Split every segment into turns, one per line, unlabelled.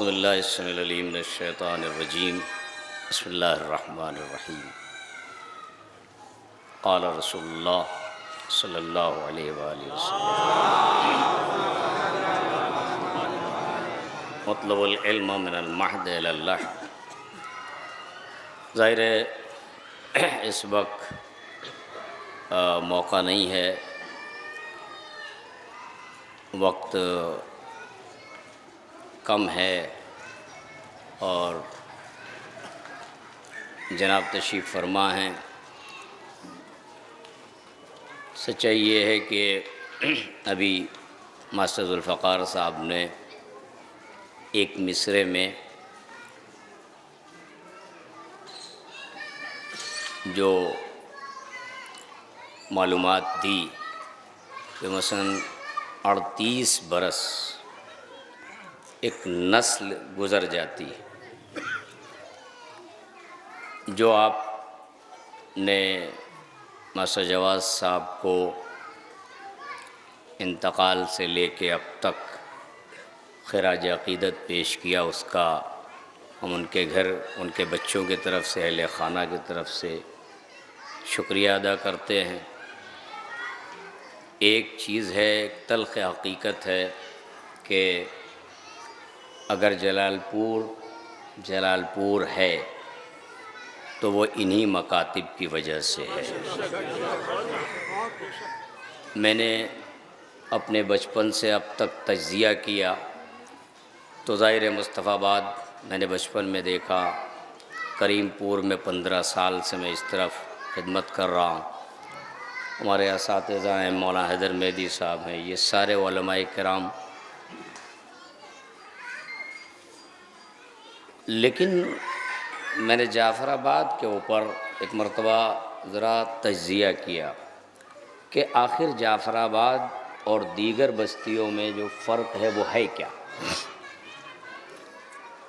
باللہ السمیع العلیم من الشیطان الرجیم بسم اللہ الرحمن الرحیم قال رسول اللہ صلی اللہ علیہ وآلہ وسلم مطلب العلم من المہد الی اللحد۔ ظاہر ہے اس وقت موقع نہیں ہے، وقت کم ہے اور جناب تشریف فرما ہیں۔ سچائی یہ ہے کہ ابھی ماسٹر ذوالفقار صاحب نے ایک مصرعے میں جو معلومات دی کہ مثلاً 38 برس ایک نسل گزر جاتی ہے۔ جو آپ نے ماسٹر جواز صاحب کو انتقال سے لے کے اب تک خراج عقیدت پیش کیا، اس کا ہم ان کے گھر، ان کے بچوں کی طرف سے، اہل خانہ کی طرف سے شکریہ ادا کرتے ہیں۔ ایک چیز ہے، ایک تلخ حقیقت ہے کہ اگر جلال پور ہے تو وہ انہی مکاتب کی وجہ سے ہے۔ میں نے اپنے بچپن سے اب تک تجزیہ کیا تو ظاہر مصطفیٰ آباد میں نے بچپن میں دیکھا، کریم پور میں 15 سال سے میں اس طرف خدمت کر رہا ہوں۔ ہمارے اساتذہ ہیں، مولانا حیدر مہدی صاحب ہیں، یہ سارے علماء کرام۔ لیکن میں نے جعفر آباد کے اوپر ایک مرتبہ ذرا تجزیہ کیا کہ آخر جعفر آباد اور دیگر بستیوں میں جو فرق ہے وہ ہے کیا؟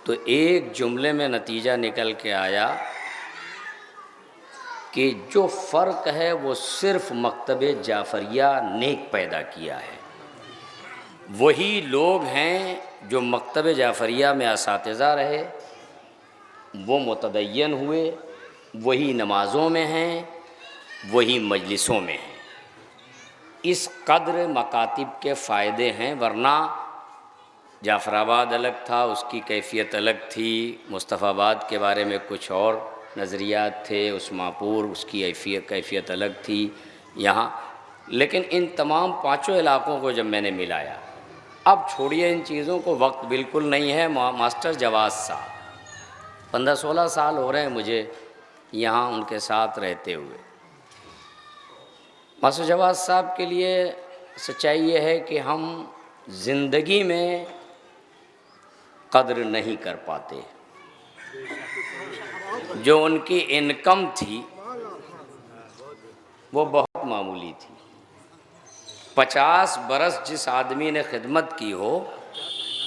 تو ایک جملے میں نتیجہ نکل کے آیا کہ جو فرق ہے وہ صرف مکتب جعفریہ نے پیدا کیا ہے۔ وہی لوگ ہیں جو مکتب جعفریہ میں اساتذہ رہے، وہ متدین ہوئے، وہی نمازوں میں ہیں، وہی مجلسوں میں ہیں۔ اس قدر مکاتب کے فائدے ہیں، ورنہ جعفر آباد الگ تھا، اس کی کیفیت الگ تھی، مصطفیٰ آباد کے بارے میں کچھ اور نظریات تھے، عثمان پور اس کی کیفیت الگ تھی یہاں۔ لیکن ان تمام پانچوں علاقوں کو جب میں نے ملایا، اب چھوڑیے ان چیزوں کو، وقت بالکل نہیں ہے۔ ماسٹر جواز صاحب 15-16 سال ہو رہے ہیں مجھے یہاں ان کے ساتھ رہتے ہوئے۔ ماسٹر جواز صاحب کے لیے سچائی یہ ہے کہ ہم زندگی میں قدر نہیں کر پاتے۔ جو ان کی انکم تھی وہ بہت معمولی تھی۔ 50 برس جس آدمی نے خدمت کی ہو،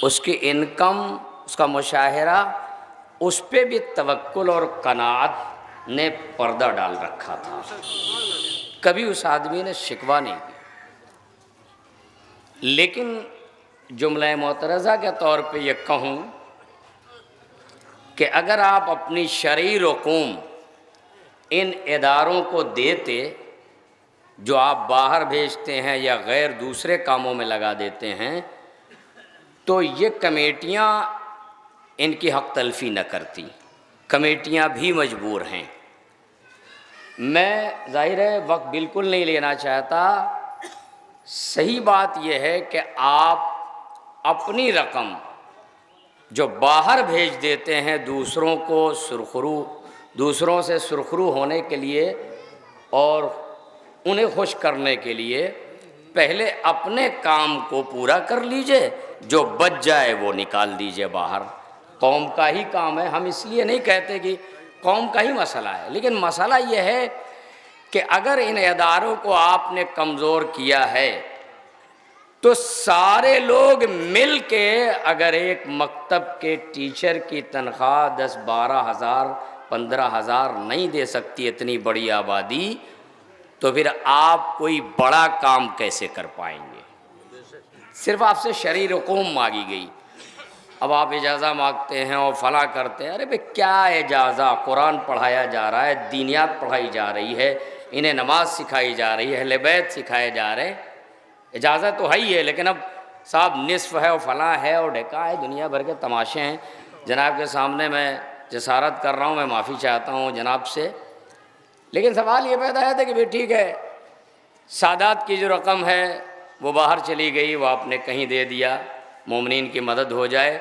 اس کی انکم، اس کا مشاہرہ، اس پہ بھی توکل اور قناعت نے پردہ ڈال رکھا تھا۔ کبھی اس آدمی نے شکوہ نہیں کیا۔ لیکن جملہ معترضہ کے طور پہ یہ کہوں کہ اگر آپ اپنی شرعی رقوم ان اداروں کو دیتے جو آپ باہر بھیجتے ہیں یا غیر دوسرے کاموں میں لگا دیتے ہیں، تو یہ کمیٹیاں ان کی حق تلفی نہ کرتی۔ کمیٹیاں بھی مجبور ہیں۔ میں ظاہر ہے وقت بالکل نہیں لینا چاہتا۔ صحیح بات یہ ہے کہ آپ اپنی رقم جو باہر بھیج دیتے ہیں دوسروں سے سرخرو ہونے کے لیے اور انہیں خوش کرنے کے لیے، پہلے اپنے کام کو پورا کر لیجئے، جو بچ جائے وہ نکال دیجئے باہر۔ قوم کا ہی کام ہے، ہم اس لیے نہیں کہتے کہ قوم کا ہی مسئلہ ہے، لیکن مسئلہ یہ ہے کہ اگر ان اداروں کو آپ نے کمزور کیا ہے تو سارے لوگ مل کے اگر ایک مکتب کے ٹیچر کی تنخواہ 10-12 ہزار 15 ہزار نہیں دے سکتی اتنی بڑی آبادی، تو پھر آپ کوئی بڑا کام کیسے کر پائیں گے؟ صرف آپ سے شرعی رقوم مانگی گئی۔ اب آپ اجازہ مانگتے ہیں اور فلاں کرتے ہیں. ارے بھائی کیا اجازہ؟ قرآن پڑھایا جا رہا ہے، دینیات پڑھائی جا رہی ہے، انہیں نماز سکھائی جا رہی ہے، اہل بیت سکھائے جا رہے ہیں. اجازت تو ہے ہی ہے، لیکن اب صاحب نصف ہے اور فلاں ہے اور ڈھکا ہے، دنیا بھر کے تماشے ہیں. جناب کے سامنے میں جسارت کر رہا ہوں، میں معافی چاہتا ہوں جناب سے. لیکن سوال یہ پیدا ہے کہ بھئی ٹھیک ہے، سادات کی جو رقم ہے وہ باہر چلی گئی، وہ آپ نے کہیں دے دیا، مومنین کی مدد ہو جائے.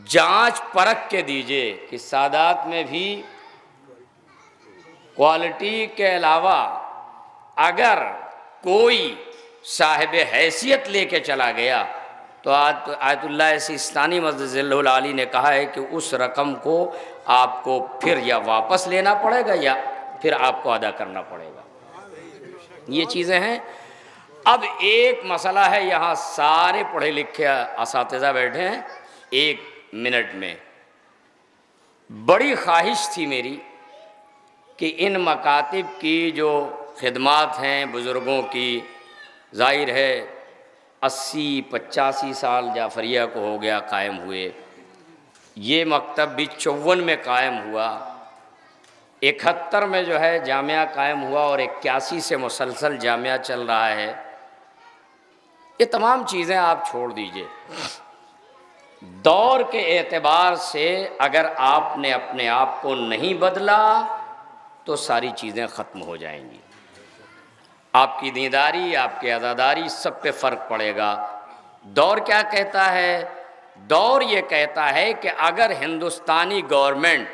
جانچ پرکھ کے دیجئے کہ سادات میں بھی کوالٹی کے علاوہ اگر کوئی صاحب حیثیت لے کے چلا گیا تو آیت اللہ سیستانی مسجد ذلہ العالی نے کہا ہے کہ اس رقم کو آپ کو پھر یا واپس لینا پڑے گا یا پھر آپ کو ادا کرنا پڑے گا. یہ چیزیں ہیں. اب ایک مسئلہ ہے، یہاں سارے پڑھے لکھے اساتذہ بیٹھے ہیں. 1 منٹ میں بڑی خواہش تھی میری کہ ان مکاتب کی جو خدمات ہیں بزرگوں کی، ظاہر ہے 80-85 سال جعفریہ کو ہو گیا قائم ہوئے، یہ مکتب بھی 54 میں قائم ہوا، 71 میں جو ہے جامعہ قائم ہوا اور 81 سے مسلسل جامعہ چل رہا ہے. یہ تمام چیزیں آپ چھوڑ دیجئے. دور کے اعتبار سے اگر آپ نے اپنے آپ کو نہیں بدلا تو ساری چیزیں ختم ہو جائیں گی. آپ کی دینداری، آپ کی عزاداری، سب پہ فرق پڑے گا. دور کیا کہتا ہے؟ دور یہ کہتا ہے کہ اگر ہندوستانی گورنمنٹ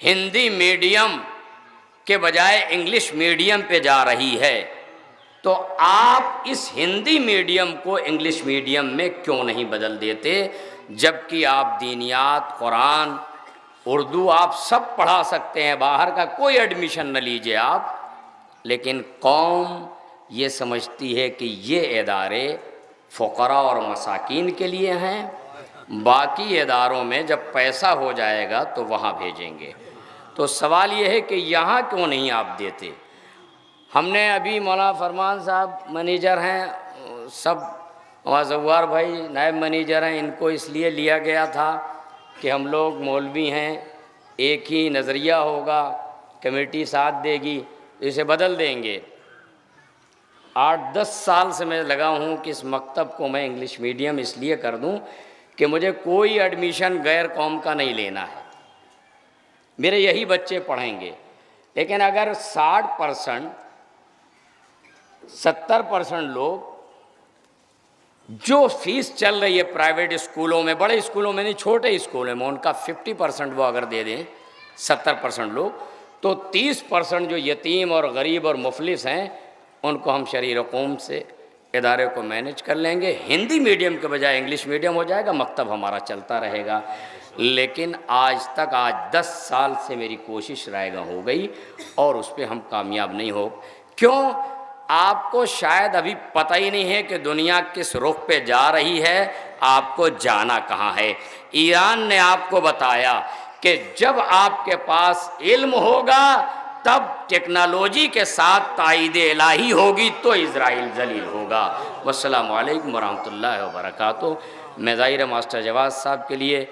ہندی میڈیم کے بجائے انگلش میڈیم پہ جا رہی ہے تو آپ اس ہندی میڈیم کو انگلش میڈیم میں کیوں نہیں بدل دیتے؟ جبکہ آپ دینیات، قرآن، اردو آپ سب پڑھا سکتے ہیں، باہر کا کوئی ایڈمیشن نہ لیجئے آپ. لیکن قوم یہ سمجھتی ہے کہ یہ ادارے فقراء اور مساکین کے لیے ہیں، باقی اداروں میں جب پیسہ ہو جائے گا تو وہاں بھیجیں گے. تو سوال یہ ہے کہ یہاں کیوں نہیں آپ دیتے؟ ہم نے ابھی مولانا فرمان صاحب منیجر ہیں، سب زوار بھائی نائب منیجر ہیں، ان کو اس لیے لیا گیا تھا کہ ہم لوگ مولوی ہیں، ایک ہی نظریہ ہوگا، کمیٹی ساتھ دے گی، اسے بدل دیں گے. 8-10 سال سے میں لگا ہوں کہ اس مکتب کو میں انگلش میڈیم اس لیے کر دوں کہ مجھے کوئی ایڈمیشن غیر قوم کا نہیں لینا ہے، میرے یہی بچے پڑھیں گے. لیکن اگر 60%، 70% لوگ جو فیس چل رہی ہے پرائیویٹ اسکولوں میں، بڑے اسکولوں میں نہیں، چھوٹے اسکولوں میں، ان کا 50% وہ اگر دے دیں 70% لوگ، تو 30% جو یتیم اور غریب اور مفلس ہیں ان کو ہم شرعی رقوم سے ادارے کو مینیج کر لیں گے. ہندی میڈیم کے بجائے انگلش میڈیم ہو جائے گا، مکتب ہمارا چلتا رہے گا. لیکن آج 10 سال سے میری کوشش رائے گاں ہو گئی اور اس پہ ہم کامیاب نہیں ہو. کیوں؟ آپ کو شاید ابھی پتہ ہی نہیں ہے کہ دنیا کس رخ پہ جا رہی ہے، آپ کو جانا کہاں ہے. ایران نے آپ کو بتایا کہ جب آپ کے پاس علم ہوگا تب ٹیکنالوجی کے ساتھ تائید الہی ہوگی تو اسرائیل ذلیل ہوگا. والسلام علیکم ورحمۃ اللہ وبرکاتہ. میں ظاہر ماسٹر جواز صاحب کے لیے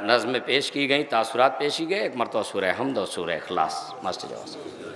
نظمیں پیش کی گئیں، تاثرات پیش کی گئے. ایک مرتبہ سورہ حمد اور سورہ اخلاص. ماسٹر جواز صاحب.